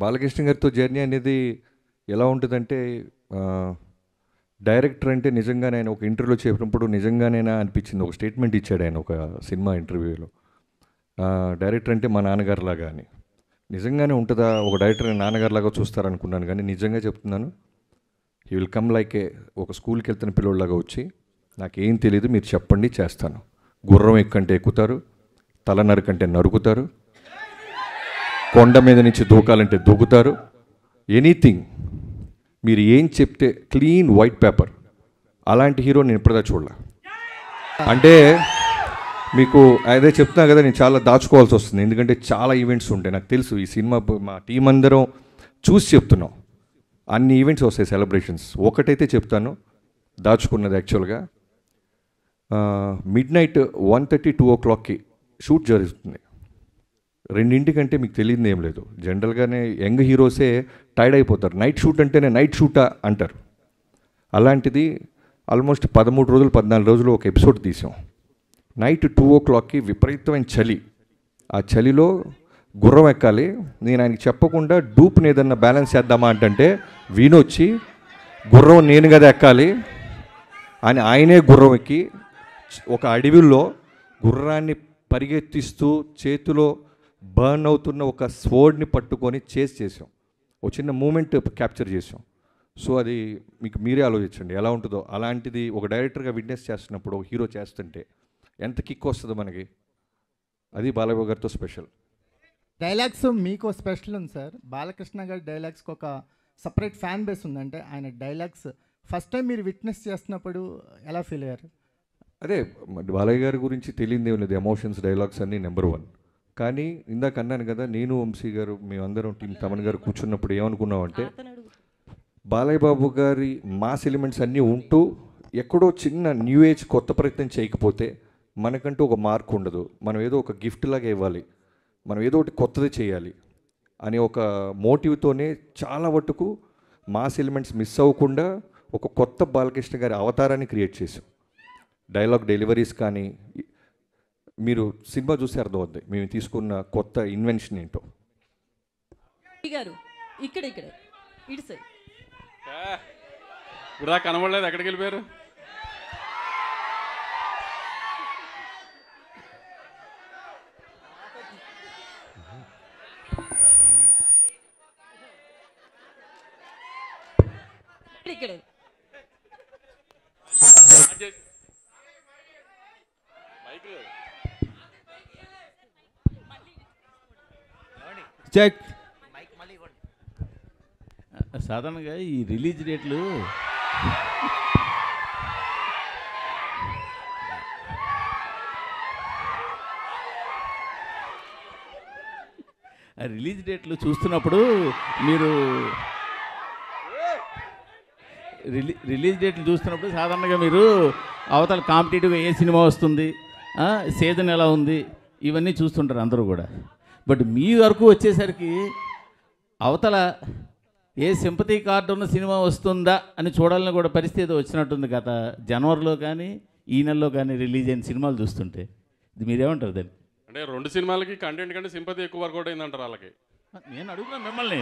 బాలకృష్ణ గారితో జర్నీ అనేది ఎలా ఉంటుందంటే, డైరెక్టర్ అంటే నిజంగానే ఆయన ఒక ఇంటర్వ్యూలో చెప్పినప్పుడు నిజంగానేనా అనిపించింది. ఒక స్టేట్మెంట్ ఇచ్చాడు ఆయన ఒక సినిమా ఇంటర్వ్యూలో, డైరెక్టర్ అంటే మా నాన్నగారిలాగా అని. నిజంగానే ఉంటుందా? ఒక డైరెక్టర్ నాన్నగారిలాగా చూస్తారనుకున్నాను, కానీ నిజంగా చెప్తున్నాను, హీ విల్ కమ్ లైక్ ఒక స్కూల్కి వెళ్తున్న పిల్లోళ్ళలాగా వచ్చి, నాకేం తెలియదు మీరు చెప్పండి చేస్తాను. గుర్రం ఎక్కంటే ఎక్కుతారు, తల నరుకంటే నరుకుతారు, కొండ మీద నుంచి దూకాలంటే దూకుతారు, ఎనీథింగ్ మీరు ఏం చెప్తే క్లీన్ వైట్ పేపర్. అలాంటి హీరో నేను ఇప్పటిదా చూడలే. అంటే మీకు అదే చెప్తున్నా కదా, నేను చాలా దాచుకోవాల్సి వస్తుంది, ఎందుకంటే చాలా ఈవెంట్స్ ఉంటాయి. నాకు తెలుసు ఈ సినిమా మా టీం అందరం చూసి చెప్తున్నాం, అన్ని ఈవెంట్స్ వస్తాయి, సెలబ్రేషన్స్. ఒకటైతే చెప్తాను, దాచుకున్నది యాక్చువల్గా మిడ్ నైట్ 1:30, 2 o'clockకి షూట్ జరుగుతుంది. 2 మీకు తెలియదు ఏం లేదు. జనరల్గానే యంగ్ హీరోసే టైర్డ్ అయిపోతారు, నైట్ షూట్ అంటేనే నైట్ షూటా అంటారు. అలాంటిది ఆల్మోస్ట్ 13 రోజులు 14 రోజులు ఒక ఎపిసోడ్ తీసాం. నైట్ 2 o'clockకి విపరీతమైన చలి, ఆ చలిలో గుర్రం ఎక్కాలి. నేను ఆయనకి చెప్పకుండా డూప్ని ఏదన్నా బ్యాలెన్స్ చేద్దామా అంటే వీణొచ్చి గుర్రం నేను కదా ఎక్కాలి అని ఆయనే గుర్రం ఎక్కి ఒక అడవిలో గుర్రాన్ని పరిగెత్తిస్తూ చేతిలో బర్న్ అవుతున్న ఒక స్వర్డ్ని పట్టుకొని చేసాం. ఒక చిన్న మూమెంట్ క్యాప్చర్ చేసాం. సో అది మీకు మీరే ఆలోచించండి ఎలా ఉంటుందో. అలాంటిది ఒక డైరెక్టర్గా విట్నెస్ చేస్తున్నప్పుడు ఒక హీరో చేస్తుంటే ఎంత కిక్ వస్తుందో మనకి. అది బాలయ్య గారితో స్పెషల్. డైలాగ్స్ మీకు స్పెషల్ ఉంది సార్. బాలకృష్ణ గారి డైలాగ్స్కి ఒక సపరేట్ ఫ్యాన్ బేస్ ఉందంటే ఆయన డైలాగ్స్ ఫస్ట్ టైం మీరు విట్నెస్ చేస్తున్నప్పుడు ఎలా ఫీల్ అయ్యారు? అదే బాలయ్య గారి గురించి తెలియదు ఏం లేదు, ఎమోషన్స్ డైలాగ్స్ అన్నీ నెంబర్ 1. కానీ ఇందాక అన్నాను కదా, నేను వంశీ గారు మేమందరం టీం తమన్ గారు కూర్చున్నప్పుడు ఏమనుకున్నామంటే, బాలయ్య బాబు గారి మాస్ ఎలిమెంట్స్ అన్నీ ఉంటూ ఎక్కడో చిన్న న్యూ ఏజ్ కొత్త ప్రయత్నం చేయకపోతే మనకంటూ ఒక మార్క్ ఉండదు. మనం ఏదో ఒక గిఫ్ట్ లాగా ఇవ్వాలి, మనం ఏదో ఒకటి కొత్తది చేయాలి అనే ఒక మోటివ్తోనే చాలా మటుకు మాస్ ఎలిమెంట్స్ మిస్ అవ్వకుండా ఒక కొత్త బాలకృష్ణ గారి అవతారాన్ని క్రియేట్ చేసాం. డైలాగ్ డెలివరీస్ కానీ మీరు సినిమా చూసి అర్థమవుద్ది మేము తీసుకున్న కొత్త ఇన్వెన్షన్ ఏంటో. గారు ఇక్కడ ఇటు సైడ్ ఇప్పుడు కనబడలేదు, ఎక్కడికి వెళ్ళిపోయారు? ఇక్కడ చెక్. సాధారణంగా ఈ రిలీజ్ డేట్లు చూస్తున్నప్పుడు మీరు రిలీజ్ డేట్లు చూస్తున్నప్పుడు సాధారణంగా మీరు అవతల కాంపిటేటివ్గా ఏ సినిమా వస్తుంది, సీజన్ ఎలా ఉంది, ఇవన్నీ చూస్తుంటారు అందరూ కూడా. బట్ మీ వరకు వచ్చేసరికి అవతల ఏ సింపతి కార్డు ఉన్న సినిమా వస్తుందా అని చూడాలని కూడా పరిస్థితి వచ్చినట్టుంది. గత జనవరిలో కానీ ఈ నెలలో కానీ రిలీజ్ అయిన సినిమాలు చూస్తుంటే ఇది మీరేమంటారు దాన్ని? అంటే 2 సినిమాలకి కంటెంట్ కంటే సింపతి ఎక్కువ వర్కౌట్ అయిందంటారు వాళ్ళకి. నేను అడుగుతున్నాను మిమ్మల్ని.